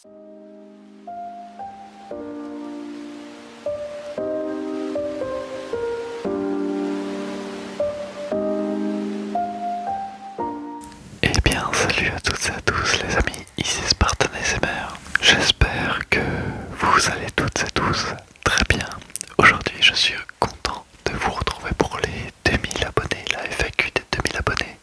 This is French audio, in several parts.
Eh bien, salut à toutes et à tous les amis, ici Spartan SMR. J'espère que vous allez toutes et tous très bien. Aujourd'hui, je suis content de vous retrouver pour les 2000 abonnés, la FAQ des 2000 abonnés.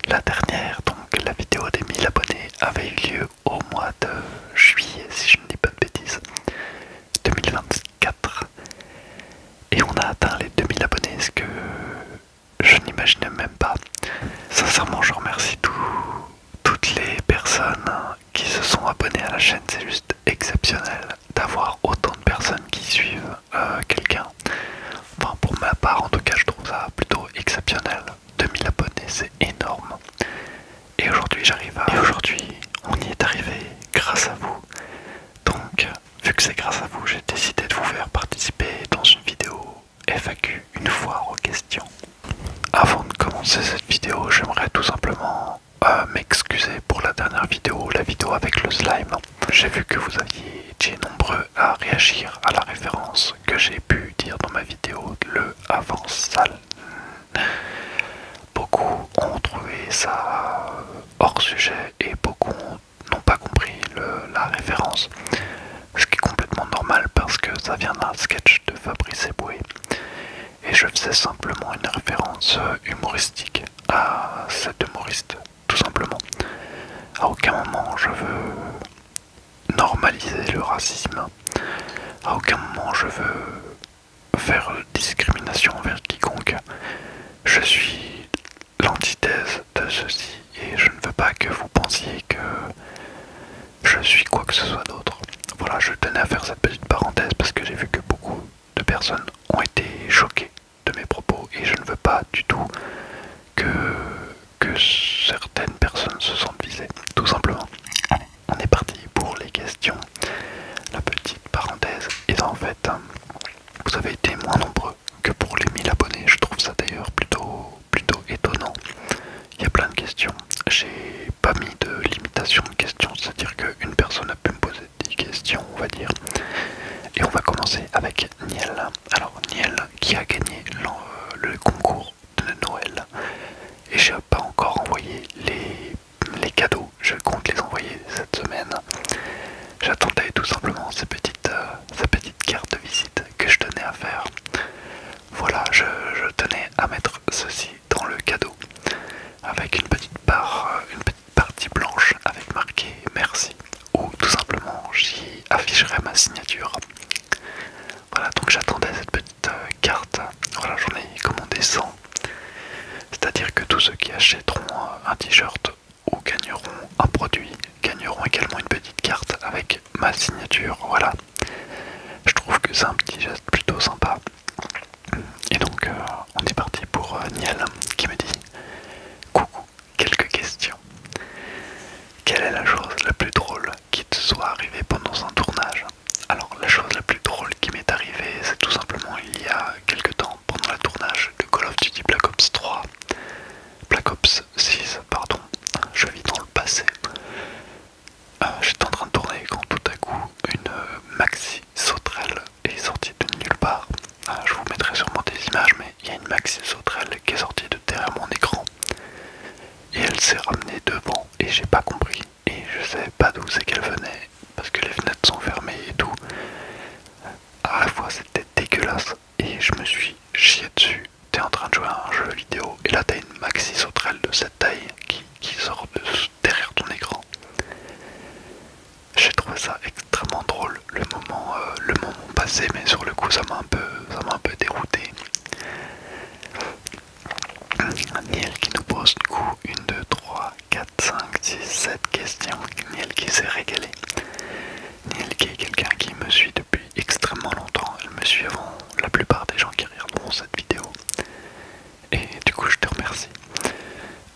La dernière, donc la vidéo des 1000 abonnés, avait eu lieu au mois de juillet, si je ne dis pas de bêtises, 2024. Et on a atteint les 2000 abonnés, ce que je n'imaginais même pas. Sincèrement, je remercie toutes les personnes qui se sont abonnées à la chaîne. C'est juste exceptionnel d'avoir autant de personnes qui suivent quelqu'un. Enfin, pour ma part, en tout cas, je trouve ça plutôt exceptionnel. 2000 abonnés, c'est énorme. Et aujourd'hui, on y est arrivé grâce à vous. Donc, vu que c'est grâce à vous, j'ai décidé de vous faire participer dans une vidéo FAQ, une foire aux questions. Avant de commencer cette vidéo, j'aimerais tout simplement m'excuser pour la dernière vidéo, la vidéo avec le slime. J'ai vu que vous aviez été nombreux à réagir à la référence que j'ai pu dire dans ma vidéo, le avant-salle. Beaucoup ont trouvé ça hors sujet et beaucoup n'ont pas compris la référence. Ce qui est complètement normal parce que ça vient d'un sketch de Fabrice Eboué. Et je faisais simplement une référence humoristique à cet humoriste, tout simplement. À aucun moment je veux normaliser le racisme. À aucun moment je veux faire discrimination envers quiconque. Je suis l'antithèse de ceci et je ne veux pas que vous pensiez que je suis quoi que ce soit d'autre. Voilà, je tenais à faire cette petite parenthèse parce que j'ai vu que beaucoup de personnes ont été choquées de mes propos et je ne veux pas du tout que certaines personnes se sentent visées, tout simplement. Allez, on est parti pour les questions. La petite parenthèse est en fait, vous avez été moins nombreux que pour les 1000 abonnés, je trouve ça d'ailleurs plutôt étonnant. Il y a plein de questions, j'ai pas mis de limitation de questions, c'est-à-dire qu'une personne a pu me poser 10 questions, on va dire. Et on va commencer avec Niel. Alors Niel qui a gagné le concours de Noël. Et j'ai pas encore envoyé les cadeaux. Je compte les envoyer cette semaine. J'attendais tout simplement ces petites cartes de visite que je tenais à faire. Voilà, je tenais à mettre ceci dans le cadeau. Avec une petite partie blanche avec marqué merci. Ou tout simplement j'y afficherai ma signature. Voilà, donc j'attendais cette petite carte. Voilà, j'en ai commandé 100. C'est-à-dire que tous ceux qui achèteront un t-shirt ou gagneront un produit gagneront également une petite carte avec ma signature. Voilà, je trouve que c'est un petit geste plutôt sympa. Et donc on est parti pour Niel qui me dit coucou, quelques questions. Quelle est la chose la plus drôle qui te soit arrivée pendant un tournage? Alors la chose la plus drôle qui m'est arrivée, c'est tout simplement il y a quelques temps pendant le tournage de Call of Duty Black Ops 3, Black Ops 6 pardon, je vis dans le passé. J'étais en train de tourner quand tout à coup une maxi sauterelle est sortie de nulle part. Je vous mettrai sûrement des images, mais il y a une maxi sauterelle qui est sortie de derrière mon écran et elle s'est ramenée devant et j'ai pas compris et je savais pas d'où c'est qu'elle venait parce que les fenêtres sont fermées et tout. À la fois c'était dégueulasse et je me suis chié dessus. T'es en train de jouer à un jeu vidéo et là t'as une maxi sauterelle de cette taille qui sort derrière ton écran. J'ai trouvé ça extrêmement drôle, le moment passé, mais sur le coup ça m'a un peu dérouté. Niel qui nous pose du coup 1, 2, 3, 4, 5, 6, 7 questions. Niel qui s'est régalé. Niel qui est quelqu'un qui me suit depuis extrêmement longtemps. Elle me suit avant la plupart des gens qui regarderont cette vidéo. Et du coup je te remercie.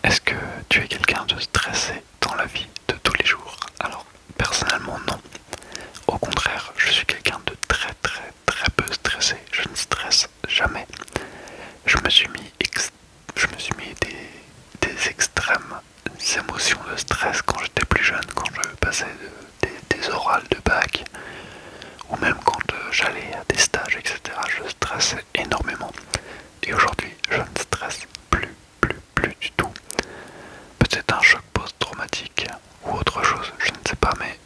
Est-ce que tu es quelqu'un de stressé dans la vie de tous les jours? Alors personnellement non. Au contraire, je suis quelqu'un de très peu stressé. Je des orales de bac, ou même quand j'allais à des stages, etc. Je stressais énormément. Et aujourd'hui, je ne stresse plus du tout. Peut-être un choc post-traumatique ou autre chose, je ne sais pas, mais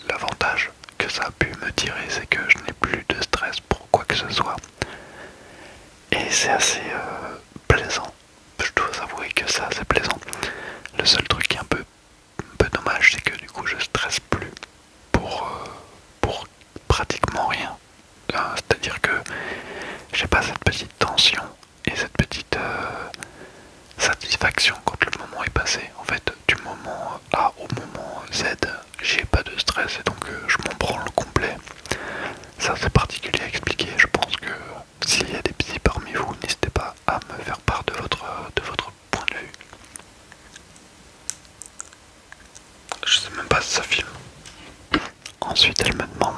l'avantage que ça a pu me tirer, c'est que je n'ai plus de stress pour quoi que ce soit. Et c'est assez plaisant. Je dois avouer que c'est assez plaisant. Le seul truc qui est un peu dommage, c'est que du coup je stresse plus pour pratiquement rien. C'est-à-dire que j'ai pas cette petite tension et cette petite satisfaction quand le moment est passé. En fait, du moment A au moment Z, j'ai pas de stress et donc je m'en branle complet. Ça c'est particulier à expliquer. Je pense que s'il y a des petits parmi vous, n'hésitez pas à me faire part de votre point de vue. Je sais même pas si ça filme. Ensuite, elle me demande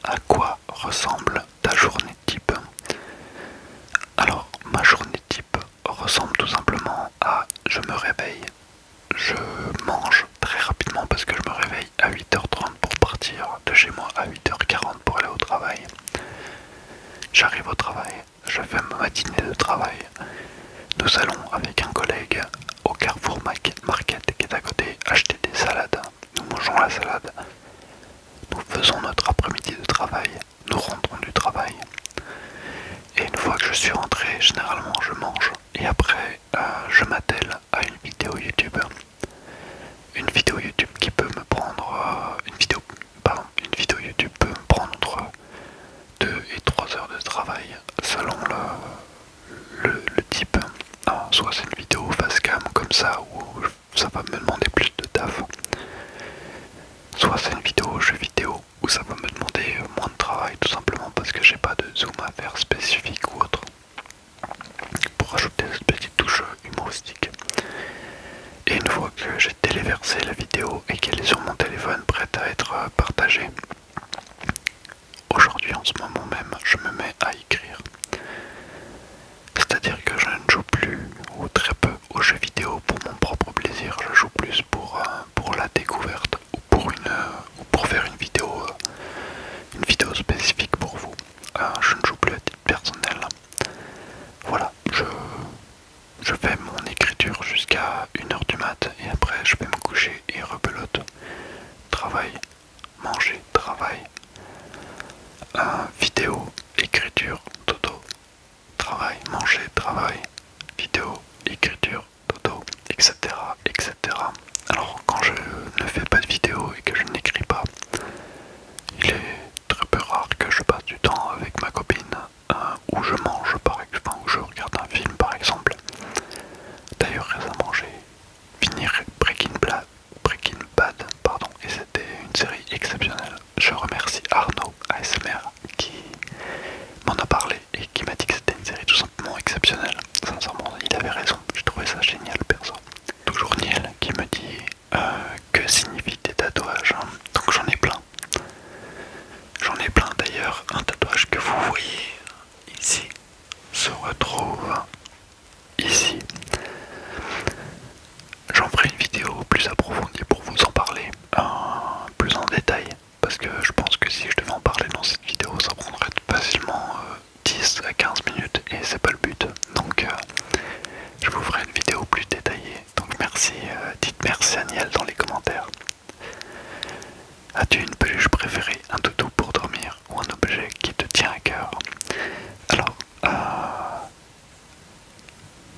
à quoi ressemble ta journée type. Alors, ma journée type ressemble tout simplement à je me réveille, je mange très rapidement parce que je me réveille à 8h30 pour partir de chez moi à 8h40 pour aller au travail. J'arrive au travail, je fais ma matinée de travail. Nous allons avec un collègue au Carrefour Market qui est à côté acheter des salades. Nous mangeons la salade. Nous faisons notre après-midi de travail. Nous rentrons du travail. Et une fois que je suis rentré, généralement je mange. Et après, je m'attelle à une vidéo YouTube. Une vidéo YouTube qui peut me prendre... une vidéo YouTube peut me prendre entre 2 et 3 heures de travail selon le type. Soit c'est une vidéo face cam comme ça où ça va me demander plus de taf. Soit c'est une vidéo jeu vidéo où ça va me demander moins de travail tout simplement parce que j'ai pas de zoom à faire spécifique ou autre. Pour ajouter cette petite touche humoristique. Et une fois que j'ai téléversé la vidéo et qu'elle est sur mon téléphone prête à être partagée, aujourd'hui en ce moment même je me mets à écrire. C'est-à-dire que je ne joue plus ou très peu aux jeux vidéo pour mon propre plaisir, je joue plus pour la découverte ou pour faire une vidéo spécifique pour vous. Je ne joue plus à titre personnel. Voilà, je fais mon écriture jusqu'à 1h du mat et après je vais me coucher et rebelote. Travail, manger, travail, vidéo, écriture, dodo. Travail, manger, travail, vidéo, écriture, dodo, etc. etc. Alors quand je ne fais pas de vidéo et que je n'écris pas, il est très peu rare que je passe du temps avec ma copine où je mange par exemple, où je regarde un film par exemple. D'ailleurs récemment j'ai fini Breaking Bad, pardon, et c'était une série exceptionnelle. Je remercie Arnaud ASMR qui m'en a parlé et qui m'a dit que c'était une série tout simplement exceptionnelle. Sincèrement, il avait raison, j'ai trouvé ça génial perso. Toujours Niel qui me dit que signifient tes tatouages. Donc j'en ai plein. J'en ai plein d'ailleurs. Un tatouage que vous voyez ici se retrouve ici. J'en ferai une vidéo plus approfondie pour vous en parler plus en détail. Parce que je pense que si je devais en parler dans cette vidéo, ça prendrait facilement 10 à 15 minutes et c'est pas le but. Donc je vous ferai une vidéo plus détaillée. Donc merci, dites merci à Niel dans les commentaires. As-tu une peluche préférée, un toutou pour dormir ou un objet qui te tient à cœur? Alors,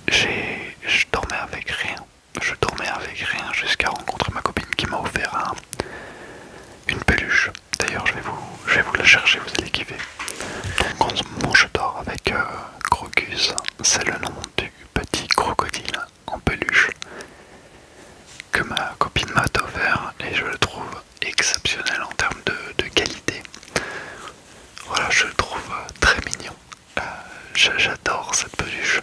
je dormais avec rien. Je dormais avec rien jusqu'à rencontrer ma copine qui m'a offert une peluche. D'ailleurs, je vais vous la chercher, vous allez kiffer. Donc en ce moment, je dors avec Crocus. C'est le nom du petit crocodile en peluche que ma copine m'a offert et je le trouve exceptionnel en termes de qualité. Voilà, je le trouve très mignon. J'adore cette peluche,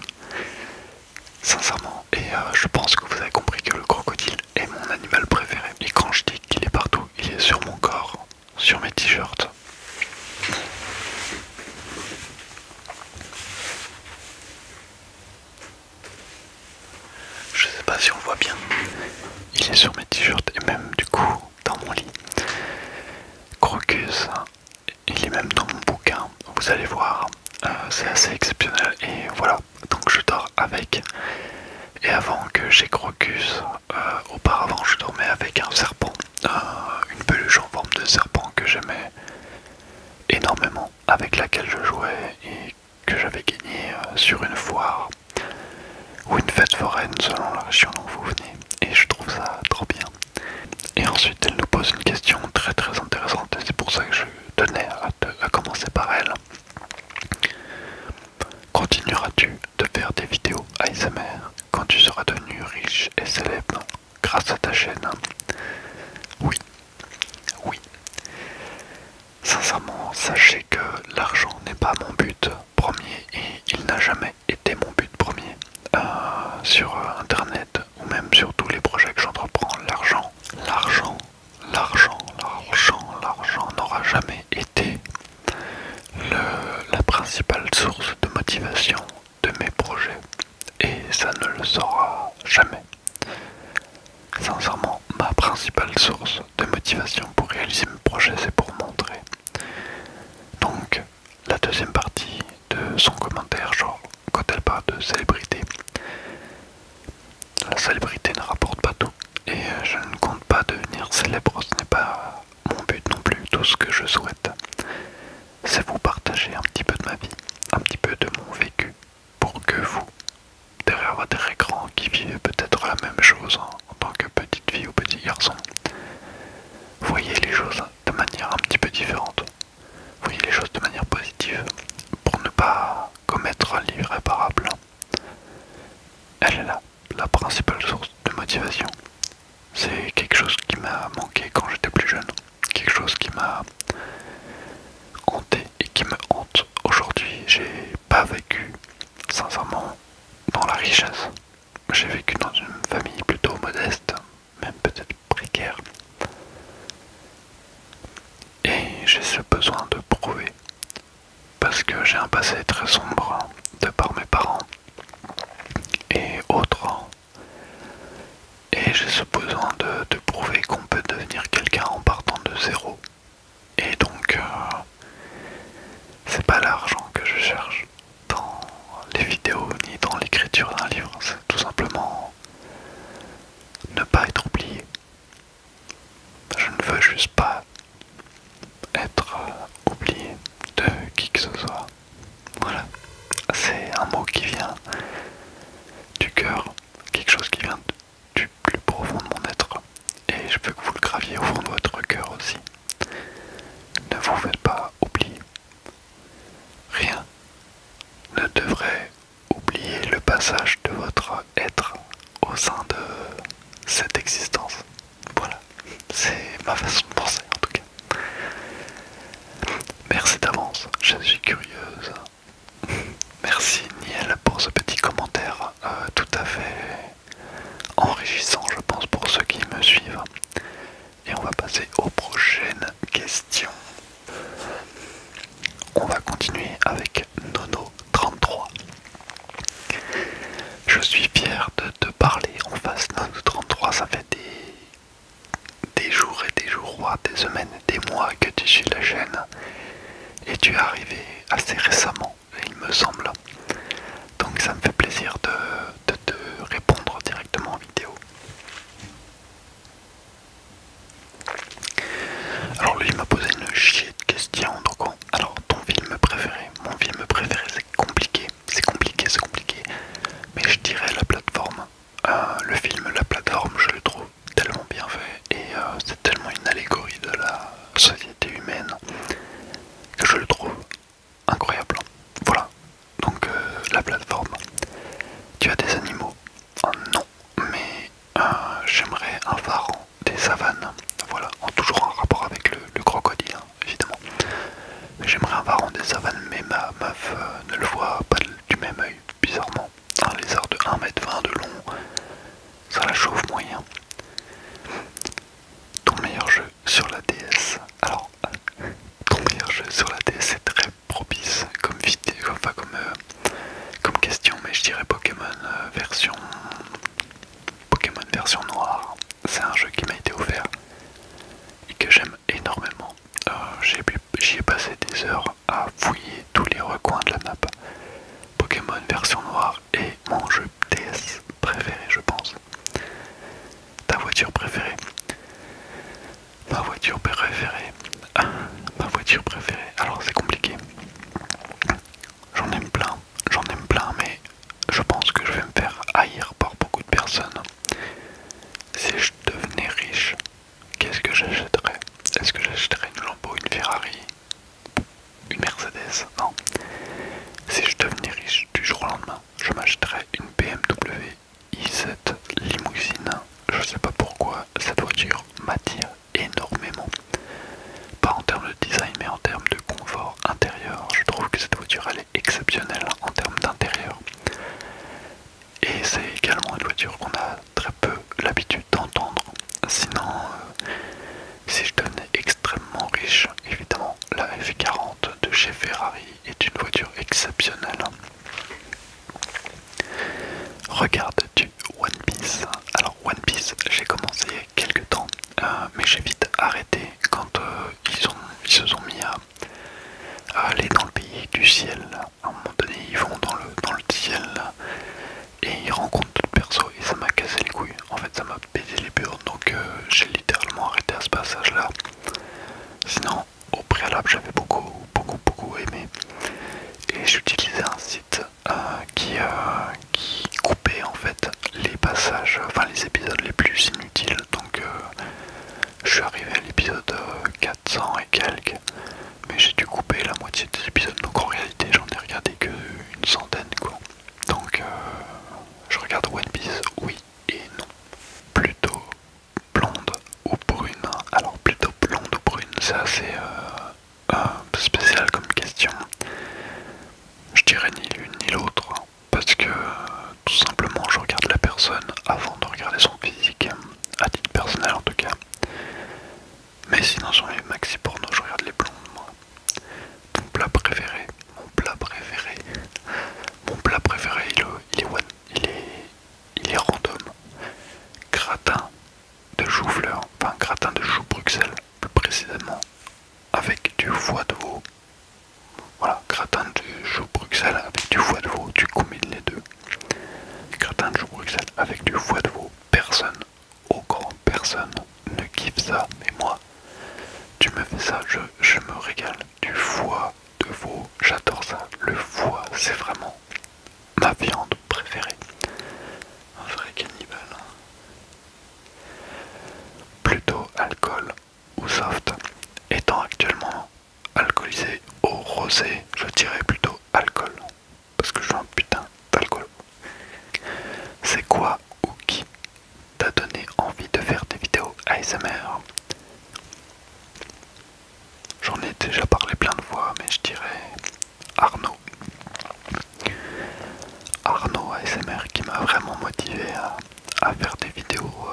sincèrement. Et je pense que vous avez compris que le crocodile est mon animal préféré. Et quand je dis qu'il est partout, il est sur mon corps, sur mes t-shirts. Crocus, il est même dans mon bouquin, vous allez voir, c'est assez exceptionnel et voilà, donc je dors avec. Et avant que j'ai Crocus, auparavant je dormais avec un serpent, une peluche en forme de serpent que j'aimais énormément, avec laquelle je jouais et que j'avais gagné sur une foire ou une fête foraine selon la région dont vous venez, et je trouve ça trop bien. Et ensuite elle nous pose une question très intéressante et c'est pour ça que je tenais à commencer par elle. Continueras-tu de faire des vidéos ASMR quand tu seras devenu riche et célèbre grâce à ta chaîne? Oui, oui. Sincèrement, sachez que l'argent n'est pas mon but premier et il n'a jamais été mon but premier. Sur internet ou même sur tous les projets que j'entreprends, l'argent n'aura jamais été la principale source de motivation de mes projets et ça ne le sera jamais. Sincèrement, ma principale source de motivation pour réaliser mes projets, c'est pour montrer. Donc, la deuxième partie de son commentaire, genre quand elle parle de célébrité, la célébrité ne rapporte pas tout et je ne compte pas devenir célèbre, ce n'est pas mon but non plus. Tout ce que je souhaite, c'est vous partager un petit peu de ma vie, un petit peu de mon vécu, pour que vous, derrière votre écran, qui vivez peut-être la même chose en tant que petite fille ou petit garçon, voyez les choses de manière un petit peu différente, voyez les choses de manière positive, pour ne pas commettre l'irréparable. Elle est là, la principale source de motivation. C'est quelque chose qui m'a manqué quand j'étais plus jeune, quelque chose qui m'a hanté et qui me hante aujourd'hui. J'ai pas vécu, sincèrement, dans la richesse. J'ai vécu dans une famille plutôt modeste, même peut-être précaire. Et j'ai ce besoin de prouver, parce que j'ai un passé très sombre de par mes parents et autres. Et j'ai ce besoin de prouver qu'on peut devenir quelqu'un en partant de zéro. Et donc, c'est pas l'argent que je cherche dans les vidéos ni dans l'écriture d'un livre, c'est tout simplement ne pas être oublié. Je ne veux juste pas être oublié de qui que ce soit. Voilà, c'est un mot qui vient du cœur, quelque chose qui vient du plus profond de mon être. Et je veux que vous le graviez au fond de votre cœur aussi. Ne vous faites pas oublier. Rien ne devrait oublier le passage de votre être au sein de cette existence. Voilà, c'est ma façon de penser en tout cas. Merci d'avance, je suis curieuse. Merci Niel pour ce petit commentaire tout à fait enrichissant, je pense, pour ceux qui me suivent. Et on va passer aux prochaines questions. On va continuer avec Nono33. Je suis fier de te parler en face. Nono33, ça fait des jours et des jours, voire des semaines et des mois que tu suis la chaîne. Et tu es arrivé assez récemment, il me semble. Donc ça me fait plaisir de te répondre directement en vidéo. Alors lui il m'a posé une chier de questions. Donc alors ton film préféré? Mon film préféré, c'est compliqué. Mais je dirais la plateforme. Le film La Plateforme, je le trouve tellement bien fait. Et c'est tellement une allégorie de la société humaine que je le trouve incroyable. Voilà. Donc La Plateforme. Tu as des animaux? Non. Mais j'aimerais un varan des savanes. Voilà, toujours en rapport avec le crocodile, hein, évidemment. J'aimerais un varan des savanes, mais ma meuf ne le voit pas du même œil, bizarrement. Un lézard de 1,20 m de long, ça la chauffe moyen. Ton meilleur jeu sur la DS? Alors, ton meilleur jeu sur la DS est très propice comme vidéo, enfin comme question, mais je dirais Pokémon version noire. C'est un jeu qui m'a été offert et que j'aime énormément. j'y ai passé des heures à fouiller tous les recoins de la map. Pokémon version noire est mon jeu DS préféré, je pense. Ta voiture préférée? Ma voiture préférée. Ma voiture préférée. Alors c'est compliqué. J'en aime plein, mais je pense que je vais me faire haïr par beaucoup de personnes. Si je devenais riche, qu'est-ce que j'achèterais? Est-ce que j'achèterais une Lambo, une Ferrari, une Mercedes? Non. Si je devenais riche du jour au lendemain, je m'achèterais une BMW i7 limousine. Je sais pas pourquoi cette voiture m'attire énormément. Pas en termes de design, mais en termes de confort intérieur. Je trouve que cette voiture elle est exceptionnelle en termes d'intérieur. Et c'est également une voiture qu'on a très peu l'habitude d'entendre. Sinon, si je devenais extrêmement riche, évidemment, la F40 de chez Ferrari est une voiture exceptionnelle. Regardes-tu One Piece? Alors One Piece, j'ai commencé il y a quelques temps, mais j'ai vite arrêté quand ils se sont mis à aller dans le pays du ciel. À un moment donné, ils vont dans le ciel et ils rencontrent d'autres persos et ça m'a cassé les couilles. En fait, ça m'a pété les burnes, donc j'ai littéralement arrêté à ce passage-là. Sinon, au préalable, j'avais beaucoup aimé. Et j'utilisais un site qui coupait en fait les passages, enfin les épisodes les plus inutiles. Donc je suis arrivé à l'épisode 400 et quelques, mais j'ai dû couper la moitié des épisodes. Donc en réalité j'en ai regardé que une centaine quoi. Donc je regarde One Piece, oui et non. Plutôt blonde ou brune? Alors plutôt blonde ou brune, c'est assez spécial comme question. Je dirais ni l'une ni l'autre, parce que tout simplement je regarde la personne avant de regarder son physique, à titre personnel en tout cas. Mais sinon sur les maxi porno je regarde les blondes moi. Mon plat préféré, il est random. Gratin de chou-fleur, enfin gratin de chou Bruxelles plus précisément, avec du foie de veau. Voilà, gratin de chou Bruxelles avec du foie de veau, tu combines les deux. Gratin de chou Bruxelles avec du foie de veau, personne, au grand personne ne kiffe ça, mais moi, tu me fais ça, je me régale. Du foie de veau, j'adore ça. Le foie, c'est vraiment ma viande préférée. Un vrai cannibale. Plutôt alcool ou soft. Étant actuellement alcoolisé au rosé, je dirais plutôt alcool. Parce que je suis un putain d'alcool. C'est quoi ou qui t'a donné envie de faire des vidéos ASMR? J'en ai déjà parlé plein de fois, mais je dirais Arnaud. Arnaud ASMR qui m'a vraiment motivé à faire des vidéos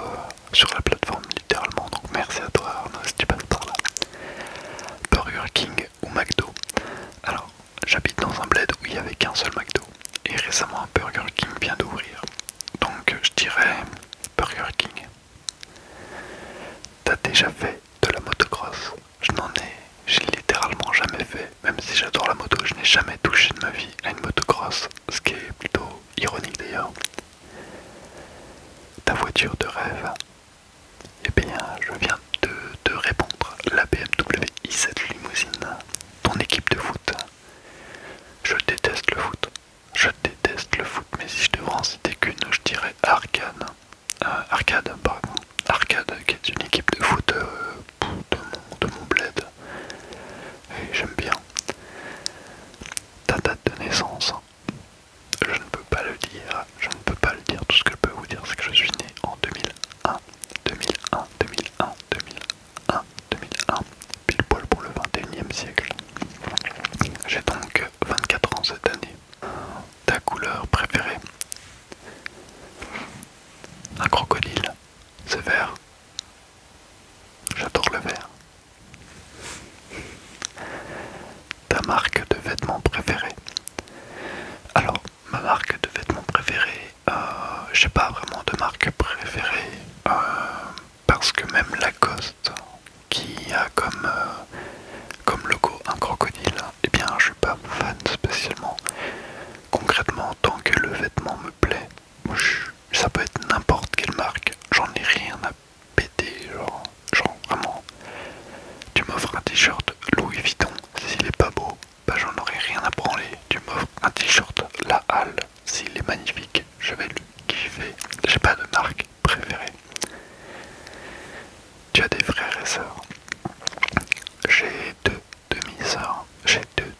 sur la plateforme littéralement. Donc merci à toi Arnaud si tu passes par là. Burger King ou McDo? Alors j'habite dans un bled où il n'y avait qu'un seul McDo. Et récemment un Burger King vient d'ouvrir. Donc je dirais Burger King. T'as déjà fait de la motocross? J'ai littéralement jamais fait. Même si j'adore la moto, je n'ai jamais touché de ma vie à une motocross. Ce qui est plutôt ironique d'ailleurs. Ta voiture de rêve? Eh bien, je viens de te répondre. La BMW i7 limousine. Ton équipe de foot? Je déteste le foot. Je déteste le foot, mais si je devrais en citer qu'une, je dirais Arcade. Arcade, qui est une équipe de foot de mon bled. Et j'aime bien. Ta date de naissance? m'offres un t-shirt Louis Vuitton, s'il est pas beau, bah j'en aurai rien à branler. Tu m'offres un t-shirt La Halle, s'il est magnifique, je vais le kiffer. J'ai pas de marque préférée. Tu as des frères et sœurs. J'ai deux demi-sœurs. J'ai deux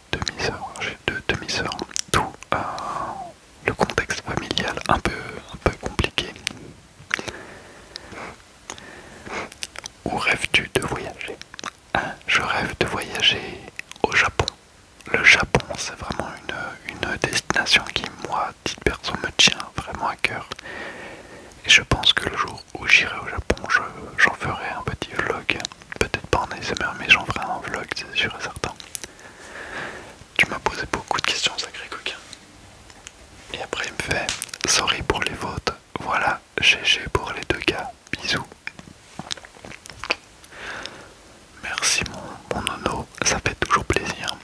demi-sœurs. Tout le contexte familial un peu compliqué. Où rêves-tu de voyager? Je rêve de voyager au Japon. Le Japon, c'est vraiment une destination qui, moi, à titre perso, me tient vraiment à cœur. Et je pense que le jour où j'irai au Japon, j'en ferai un petit vlog. Peut-être pas en ASMR, mais j'en ferai un vlog, c'est sûr et certain. Tu m'as posé beaucoup de questions, sacré coquin. Et après, il me fait sorry pour les votes. Voilà, GG pour les deux gars. Bisous. Merci mon nono, ça fait toujours plaisir.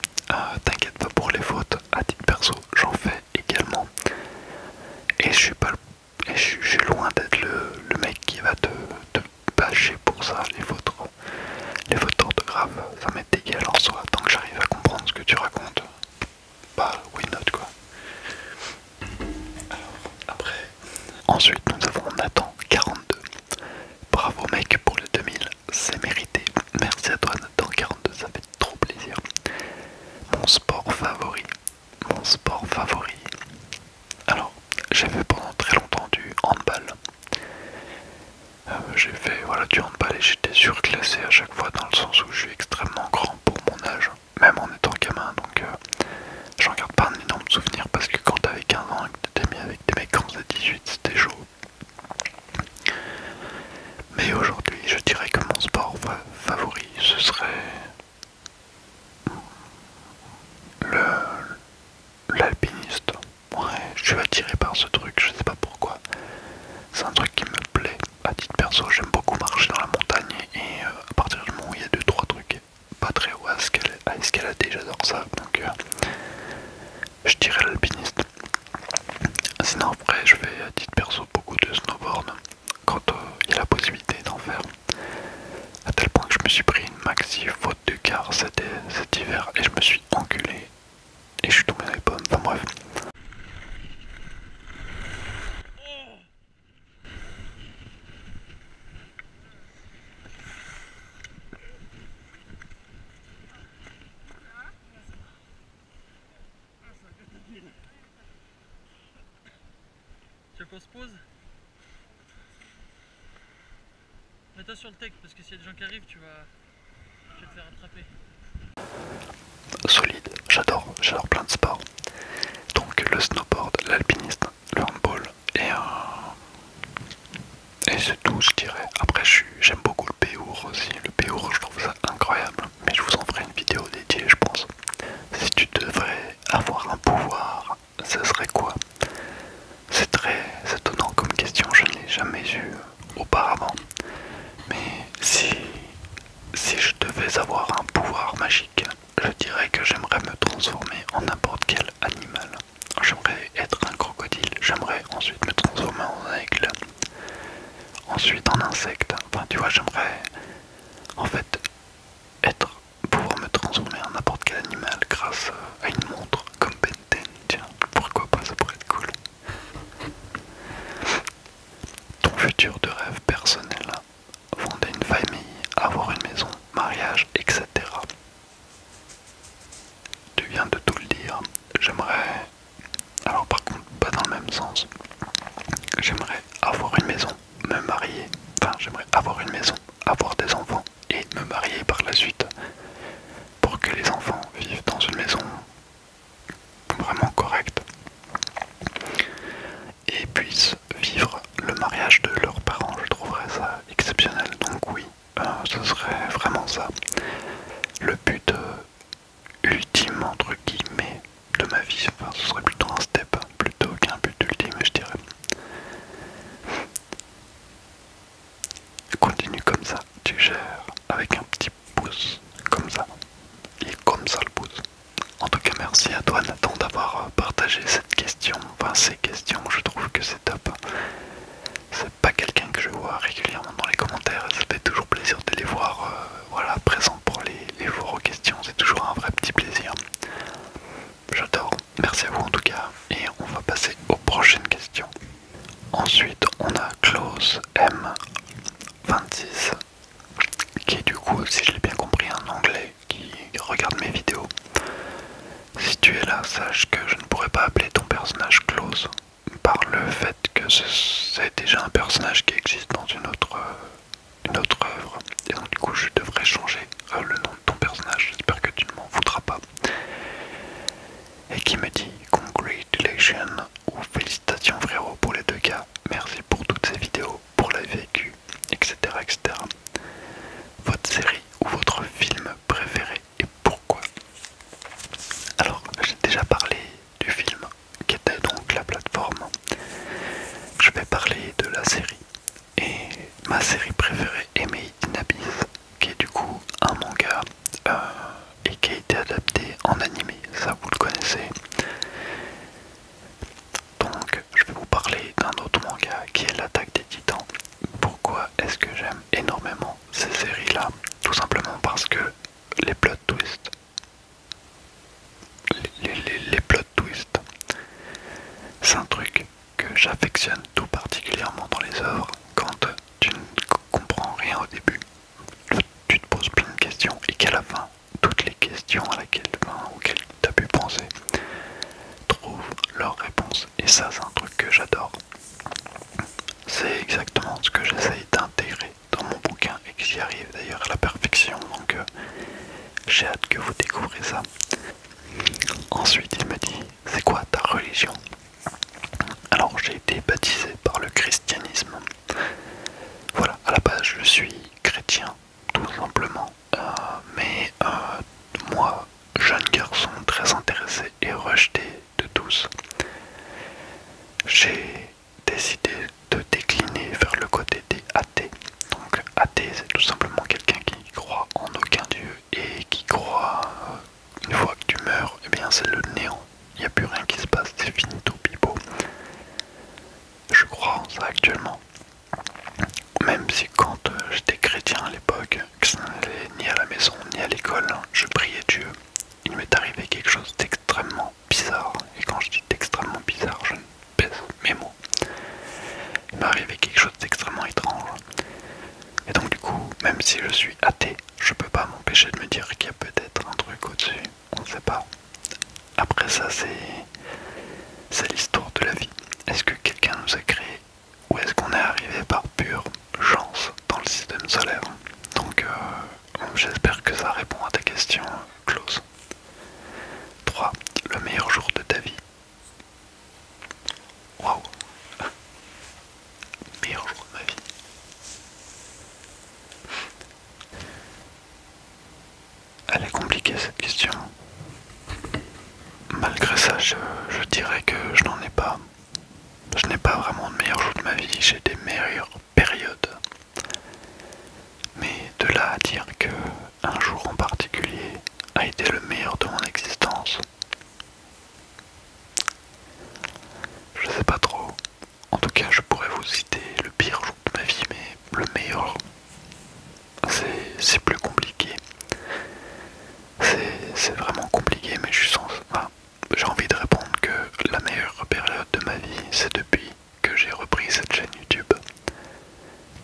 T'inquiète pas pour les fautes, à titre perso, j'en fais également. Et je suis pas et je suis loin d'être le mec qui va te bâcher pour ça, les fautes d'orthographe, ça m'est égal en soi, tant que j'arrive à comprendre ce que tu racontes. Bah, why not quoi. Alors, après. Ensuite, nous avons Nathan 42. Bravo mec pour le 2000, c'est mérité. Merci à toi Nathan 42, ça fait trop plaisir. Mon sport favori. Mon sport favori. Alors, j'ai fait pendant très longtemps du handball. J'ai fait voilà, du handball et j'étais surclassé à chaque fois dans le sens où je suis extrêmement grand pour mon âge, même en étant gamin. Donc j'en garde pas un énorme souvenir parce que quand t'avais 15 ans et que t'étais mis avec des mecs qui faisaient 18, c'était chaud. Mais aujourd'hui, je dirais que mon sport favori, ce serait l'alpiniste. Ouais, je suis attiré par ce truc, je sais pas pourquoi. C'est un truc qui me plaît. À titre perso, j'aime beaucoup marcher dans la montagne et à partir du moment où il y a 2-3 trucs pas très hauts à escalader, j'adore ça. Donc je dirais l'alpiniste. Sinon après, je fais à titre perso beaucoup de snowboard quand il y a la possibilité d'en faire. À tel point que je me suis pris une maxi faute de car cet hiver et je me suis enculé et je suis tombé dans les pommes. Enfin bref. Tu veux qu'on se pose? Mets-toi sur le tech parce que s'il y a des gens qui arrivent, tu vas te faire attraper. Solide, j'adore plein de sports. Donc le snowboard, l'alpinisme, le handball et c'est tout je dirais. Après j'aime beaucoup le péour aussi. Le péour je trouve ça incroyable. Mais je vous en ferai une vidéo dédiée je pense. Si tu devrais avoir un pouvoir, ce serait quoi? C'est très étonnant comme question, je ne l'ai jamais eu auparavant. Mais si je devais avoir un pouvoir magique, je dirais que j'aimerais me transformer en n'importe quel animal. J'aimerais être un crocodile, j'aimerais ensuite me transformer en aigle, ensuite en insecte. Enfin tu vois, j'aimerais en fait pouvoir me transformer en n'importe quel animal grâce à une montre comme Ben 10. Tiens, pourquoi pas, ça pourrait être cool. Ton futur de rêve personnel, fonder une famille, avoir une maison, mariage, etc. Tu viens de tout le dire. J'aimerais, alors par contre pas dans le même sens, j'aimerais avoir une maison, me marier, enfin j'aimerais avoir une maison, avoir des enfants et me marier par la suite pour que les enfants vivent dans une maison vraiment correcte et puissent vivre le mariage de leurs parents. Je trouverais ça exceptionnel. Donc oui, ce serait vraiment ça. Le but ultime entre guillemets de ma vie, enfin ce serait plutôt un step plutôt qu'un but ultime je dirais. Continue comme ça, tu gères avec un petit pouce comme ça. Il est comme ça le pouce. En tout cas merci à toi Nathan d'avoir partagé cette question, enfin ces questions, je trouve que c'est top. C'est pas quelqu'un que je vois régulièrement dans les commentaires, ça fait toujours plaisir de les voir voilà, présents pour les là, sache que je ne pourrais pas appeler ton personnage Klaus par le fait que c'est déjà un personnage qui existe dans une autre œuvre. Et donc du coup je devrais changer le nom de ton personnage. J'espère que tu ne m'en voudras pas. Et qui me dit congratulations ou félicitations frérot pour les deux cas. Merci pour toutes ces vidéos, pour la vécu, etc. etc. Votre série ou votre film préféré et pourquoi? Alors j'ai déjà parlé du film qui était donc la plateforme. Je vais parler de la série. Et ma série préférée est Made in Abyss, qui est du coup un manga et qui a été adapté en animé, ça vous le connaissez. Donc je vais vous parler d'un autre manga qui est l'Attaque des Titans. Pourquoi est-ce que j'aime énormément ces séries-là? Tout simplement parce que les plot twists, les plot twists, c'est un truc que j'affectionne tout particulièrement dans les œuvres. Quand tu ne comprends rien au début, tu te poses plein de questions et qu'à la fin, toutes les questions auxquelles tu as pu penser trouvent leur réponse. Et ça, c'est un truc que j'adore. C'est exactement ce que j'essaye d'intégrer dans mon bouquin et que j'y arrive d'ailleurs à la perfection. Donc j'ai hâte que vous découvrez ça. Ensuite, il me dit, c'est quoi ta religion? Alors j'ai été baptisé par le christianisme. Voilà, à la base je suis chrétien, tout simplement. Mais moi, jeune garçon très intéressé et rejeté de tous, j'ai décidé de décliner vers le côté des athées. Donc athée, c'est tout simplement quelqu'un qui croit en aucun dieu et qui croit une fois que tu meurs, eh bien c'est le néant. Il n'y a plus rien qui se passe, c'est finito pipo. Je crois en ça actuellement. Même si quand j'étais chrétien à l'époque, que ça n'allait ni à la maison ni à l'école, je priais Dieu, il m'est arrivé quelque chose d'extrêmement bizarre. Et quand je dis d'extrêmement bizarre, je ne pèse mes mots. Il m'est arrivé quelque chose d'extrêmement étrange. Et donc du coup, même si je suis athée, je peux pas m'empêcher de me dire qu'il y a peut-être un truc au-dessus. On ne sait pas. Après ça, c'est l'histoire de la vie. Est-ce que quelqu'un nous a créé ou est-ce qu'on est arrivé par pure chance dans le système solaire? Donc j'espère que ça répond à ta question, Klaus. 3. Le meilleur jour de ta vie. Waouh. Meilleur jour de ma vie. Elle est compliquée cette question. Malgré ça, je dirais que je n'en ai pas. Je n'ai pas vraiment de meilleur jour de ma vie, j'ai des meilleures périodes. Mais de là à dire que un jour en particulier a été le meilleur de mon existence, je sais pas trop. En tout cas, je pourrais vous citer le pire jour de ma vie, mais le meilleur, c'est plus compliqué. C'est vraiment compliqué, mais je suis j'ai envie de répondre que la meilleure période de ma vie, c'est depuis que j'ai repris cette chaîne YouTube.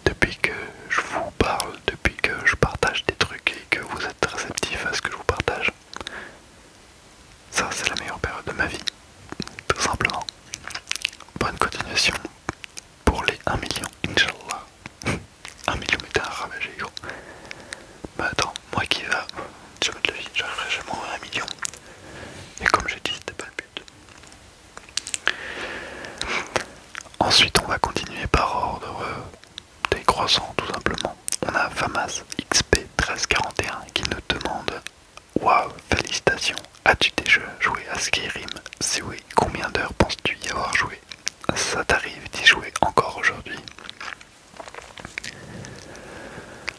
Depuis que je vous parle, depuis que je partage des trucs et que vous êtes réceptifs à ce que je vous partage. Ça, c'est la meilleure période de ma vie, tout simplement. Bonne continuation pour les 1 million, Inch'Allah. 1 million, mais t'es un ravagé, gros. Mais attends, moi qui va, jamais de la vie, j'arriverai jamais à 1 million. Et comme j'ai dit, c'était pas le but. Ensuite, on va continuer par ordre décroissant, tout simplement. On a Famas XP1341 qui nous demande: waouh, félicitations, as-tu déjà joué à Skyrim? Si oui, combien d'heures penses-tu y avoir joué? Ça t'arrive d'y jouer encore aujourd'hui?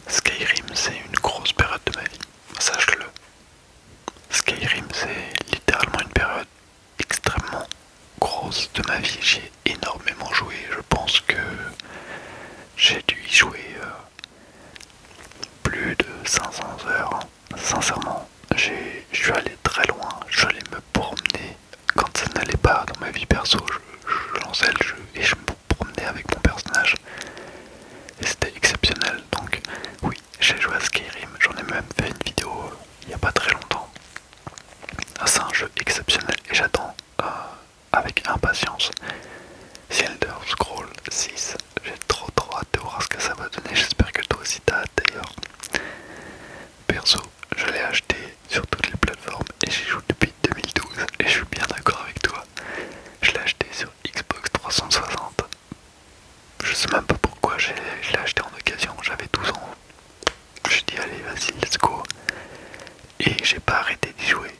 Skyrim, c'est une grosse période de ma vie, sache-le. Skyrim, c'est littéralement une période extrêmement grosse de ma vie. J'y ai énormément joué. Je pense que j'ai dû y jouer plus de 500 heures. Sincèrement, je suis allé très loin. Je allais me promener quand ça n'allait pas dans ma vie perso. Je lançais le jeu et je me promenais avec mon personnage. Et c'était exceptionnel. Donc oui, j'ai joué à Skyrim. J'en ai même fait une vidéo il n'y a pas très longtemps. C'est un jeu exceptionnel Et j'ai pas arrêté d'y jouer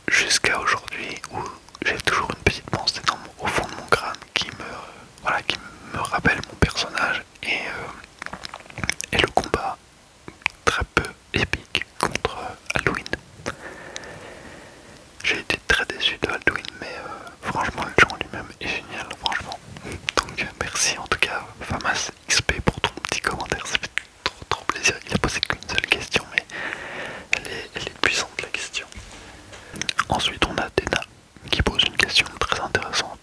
jusqu'à aujourd'hui où j'ai toujours une petite pensée au fond de mon crâne voilà, qui me rappelle mon personnage et le combat très peu épique contre Alduin. J'ai été très déçu de Alduin, mais franchement le jeu en lui-même est génial, franchement. Donc merci en tout cas Famas XP pour ton petit commentaire, ça fait trop plaisir. Il a posé qu'une seule question, mais elle est puissante la question. Ensuite on a Dena qui pose une question très intéressante.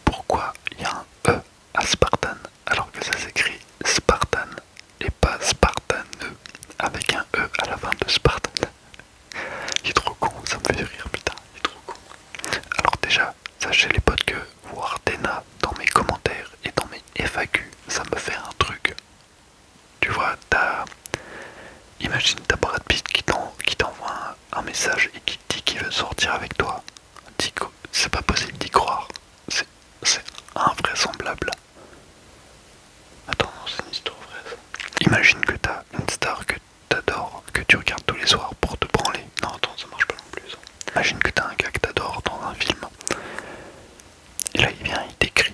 Pourquoi il y a un E à Spartan alors que ça s'écrit Spartan et pas Spartaneux avec un E à la fin de Spartan? Il est trop con, ça me fait rire, putain, il est trop con. Alors déjà, sachez les potes que voir Dena dans mes commentaires et dans mes FAQ, ça me fait un truc. Tu vois, imagine ta Brad Pitt qui t'envoie un message et qui te dit qu'il veut sortir avec toi. C'est pas possible d'y croire. C'est invraisemblable. Attends, non, c'est une histoire vraie ça. Imagine que t'as une star que t'adores, que tu regardes tous les soirs pour te branler. Non, attends, ça marche pas non plus ça. Imagine que t'as un gars que t'adores dans un film. Et là il vient, il t'écrit.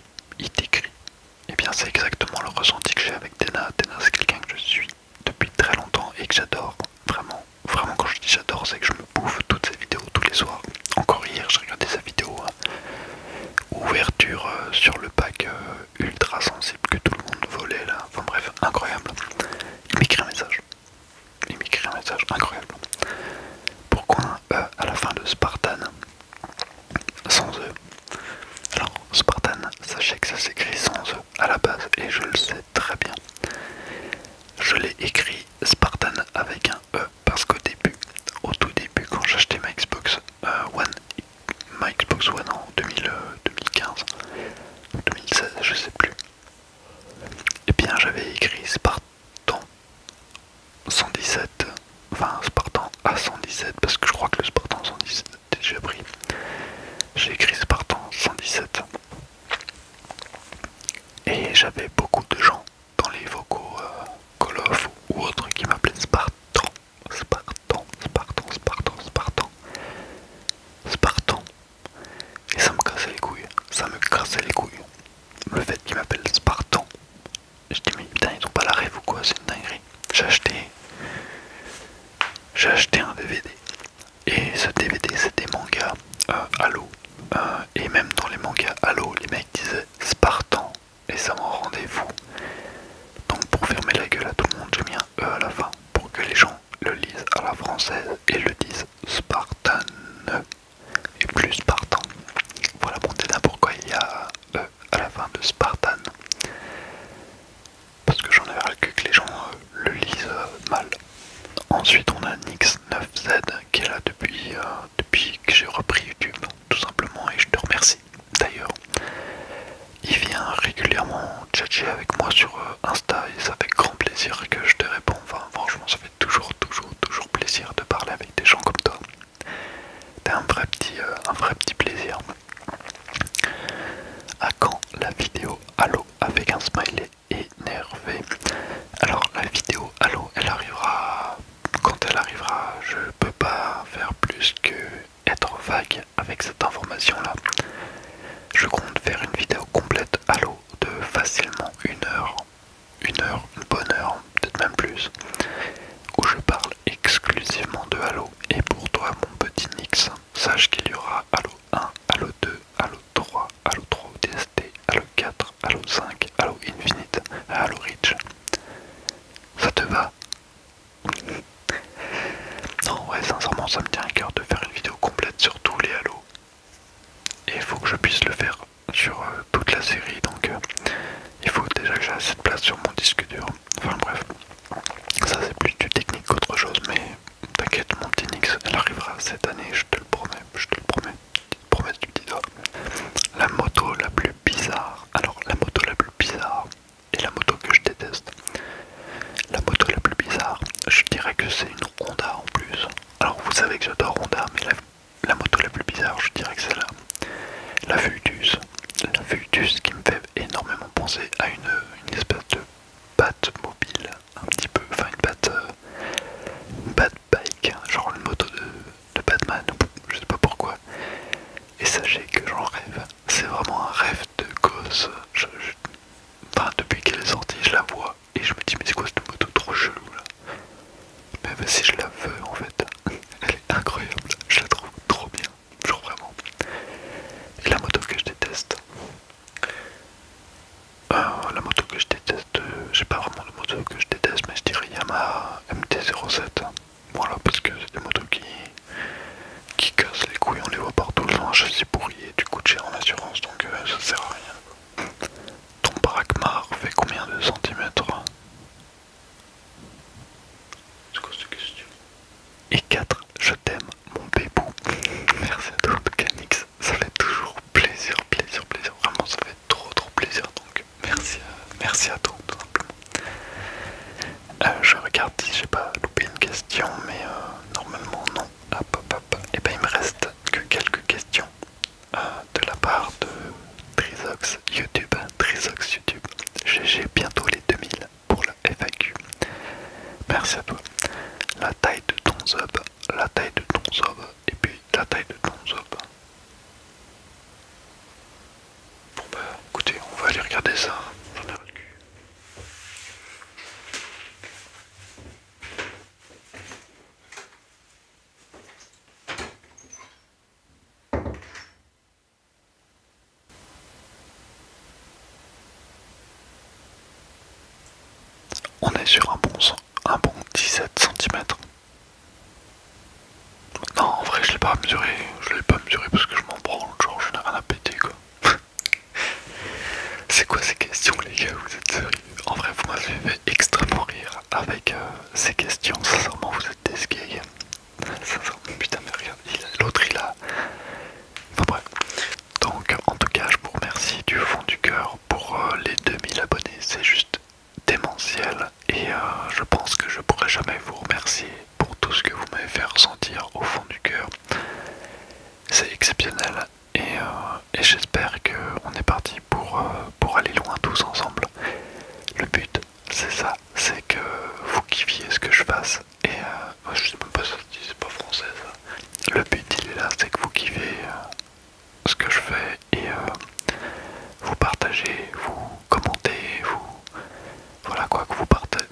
Et bien c'est exactement le ressenti que j'ai avec Dena. Dena c'est quelqu'un que je suis depuis très longtemps et que j'adore. Vraiment, vraiment quand je dis j'adore, c'est que je me bouffe toutes ses vidéos tous les soirs. Encore hier j'ai regardé sa vidéo ouverture sur le pack ultra sensible que tout le monde volait là. Enfin bref, incroyable. Il m'écrit un message. Incroyable. Pourquoi un E à la fin de Spartan sans E? Alors Spartan, sachez que ça s'écrit sans E à la base et je le sais très bien. Je l'ai écrit Spartan avec un E parce qu'au début, au tout début quand j'achetais ma Xbox One, en 2015, 2016, je sais plus, et bien j'avais écrit Spartan 117, enfin Spartan A117 parce que je crois que le Spartan 117 était déjà pris. J'ai écrit Spartan 117 et j'avais beaucoup de gens dans les vocaux Call of ou autres qui m'appelaient Spartan. Et ça me cassait les couilles. Le fait qu'ils m'appellent Spartan. Je dis mais putain ils ont pas la rêve ou quoi, c'est une dinguerie. J'ai acheté un DVD. Et ce DVD c'est des mangas Halo. Et même dans les mangas Halo, les mecs disaient Spartan. Et ça m'en rendait fou. Donc pour fermer la gueule à tout le monde, j'ai mis un E à la fin. Pour que les gens le lisent à la française et le disent Spartan. Et plus Spartan. Voilà mon dédain pourquoi il y a E à la fin de Spartan. Parce que j'en avais ras le cul que les gens le lisent mal. Ensuite on a Nix9Z qui est là depuis que j'ai repris YouTube, tout simplement, et je te remercie. D'ailleurs, il vient régulièrement tchatcher avec moi sur Insta et ça fait grand plaisir que je te réponds. Enfin franchement ça fait toujours plaisir de parler avec des gens comme toi. T'es un vrai petit plaisir. À quand la vidéo Halo avec un smiley énervé? Alors la vidéo Halo elle arrivera quand elle arrivera. Je peux pas faire plus que être vague avec cette information là. Je compte faire une vidéo complète Halo de facilement une bonne heure, peut-être même plus, où je parle exclusivement de Halo. Et pour toi mon petit Nix, sache qu'il y aura Halo 1, Halo 2, Halo 3, Halo 3 ODST, Halo 4, Halo 5, Halo Infinite, Halo Reach. Ça te va? Non ouais, sincèrement ça me tient à cœur de faire une vidéo complète sur tous les Halo. Et il faut que je puisse le faire sur toute la série, donc il faut déjà que j'ai assez de place sur mon disque dur. Enfin bref, ça c'est plus du technique qu'autre chose, mais t'inquiète mon petit Nix, elle arrivera cette année, je te le promets, promesse du petit doigt. La moto la plus bizarre, alors la moto la plus bizarre et la moto que je déteste. La moto la plus bizarre, je dirais que c'est une Honda en plus. Alors vous savez que j'adore Honda, mais la moto la plus bizarre, je dirais que c'est la Vultus. La Vultus qui me fait énormément penser à une espèce si je la veux en fait. Elle est incroyable, je la trouve trop bien, genre vraiment. Et la moto que je déteste, la moto que je déteste, j'ai pas vraiment de moto que je déteste, mais je dirais Yamaha MT-07. Voilà, parce que c'est des motos qui cassent les couilles, on les voit partout, elles ont un châssis pourri et du coup de cher en assurance, donc ça sert à rien. Ton braquemar fait combien de centimètres? C'est quoi cette question? Et 4, je t'aime, mon bébou. Merci à toi, en tout cas, Nix. Ça fait toujours plaisir, plaisir, plaisir. Vraiment, ça fait trop, trop plaisir. Donc, merci à toi, tout simplement. Je regarde si j'ai pas loupé une question, mais normalement, non. Hop, hop, hop. Et ben, il me reste que quelques questions de la part de Trizox YouTube. Trizox YouTube. GG, bientôt les 2000 pour la FAQ. Merci à toi. La taille de ton zob, la taille de ton zob, et puis la taille de ton zob. Bon bah écoutez, on va aller regarder ça. J'en ai ras le cul. On est sur un bon 17 cm. Non, en vrai, je l'ai pas mesuré. Je l'ai pas mesuré parce que je m'en branle. Genre, je n'ai rien à péter quoi. C'est quoi ces questions, les gars? Vous êtes sérieux? En vrai, vous m'avez fait extrêmement rire avec ces questions. Sincèrement, vous êtes des gays. Sincèrement, putain, mais regarde, l'autre il a. Enfin bref. Donc, en tout cas, je vous remercie du fond du cœur pour les 2000 abonnés. C'est juste démentiel. Et je pense que je pourrai jamais vous remercier pour tout ce que vous m'avez fait ressentir au fond du cœur. C'est exceptionnel. Et j'espère qu'on est parti pour aller loin tous ensemble. Le but, c'est ça, c'est que vous kiffiez ce que je fasse. Et je sais même pas si ça se dit, c'est pas français ça. Le but, il est là, c'est que vous kiffez ce que je fais et vous partagez, vous commentez, vous... Voilà quoi, que vous partagez...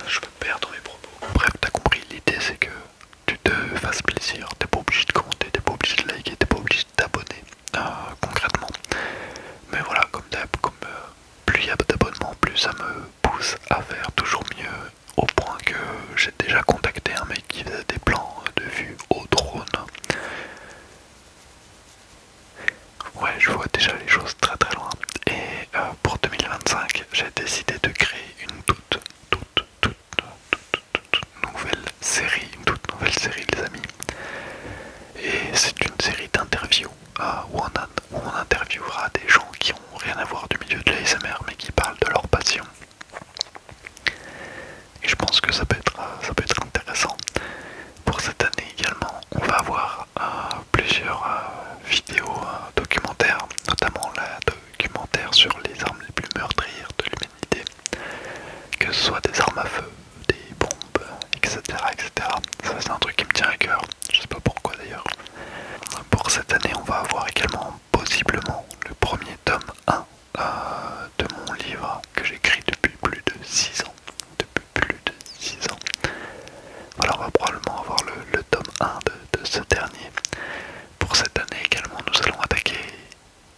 Je me perds dans mes propos. Bref, t'as compris, l'idée c'est que tu te fasses plaisir, t'es pas obligé de commenter, t'es pas obligé de liker, t'es pas obligé de t'abonner concrètement. Mais voilà, comme d'hab, plus il y a d'abonnements, plus ça me pousse à faire toujours mieux, au point que j'ai déjà contacté un mec qui faisait des plans de vue au drone. Ouais, je vois déjà les choses très très loin. Et pour 2025, j'ai décidé de créer une toute toute nouvelle série les amis. Et c'est une série d'interviews où on interviewera des gens qui ont rien à voir du milieu de l'ASMR mais qui parlent de leur passion. Et je pense que ça peut être intéressant. Pour cette année également, on va avoir plusieurs vidéos documentaires, notamment la documentaire sur les armes les plus meurtrières de l'humanité, que ce soit des armes à feu, des bombes, etc. etc. Ça c'est un truc qui me tient à cœur, je sais pas pourquoi d'ailleurs. Pour cette année, on va avoir également possiblement le premier tome 1 de mon livre que j'écris depuis plus de 6 ans. Depuis plus de 6 ans. Voilà, on va probablement avoir le tome 1 de ce dernier. Pour cette année également, nous allons attaquer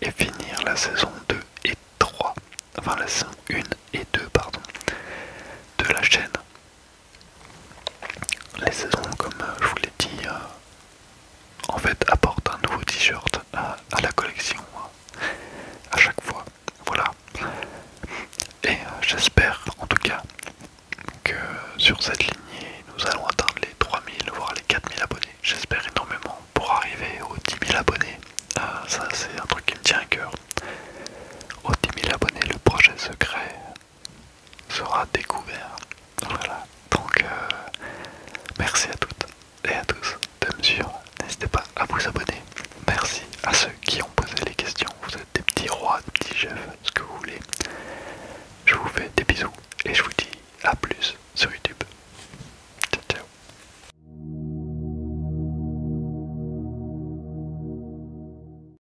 et finir la saison 2 et 3. Enfin, la saison 1 et 2, pardon, de la chaîne. Les saisons, comme je vous l'ai dit, en fait, apportent un nouveau t-shirt à la collection à chaque fois. Voilà. Et j'espère en tout cas que sur cette lignée, nous allons atteindre les 3000 voire les 4000 abonnés. J'espère énormément pour arriver aux 10 000 abonnés. Ça, c'est un truc qui me tient à cœur. Aux 10 000 abonnés, le projet secret sera découvert. Voilà. Donc, merci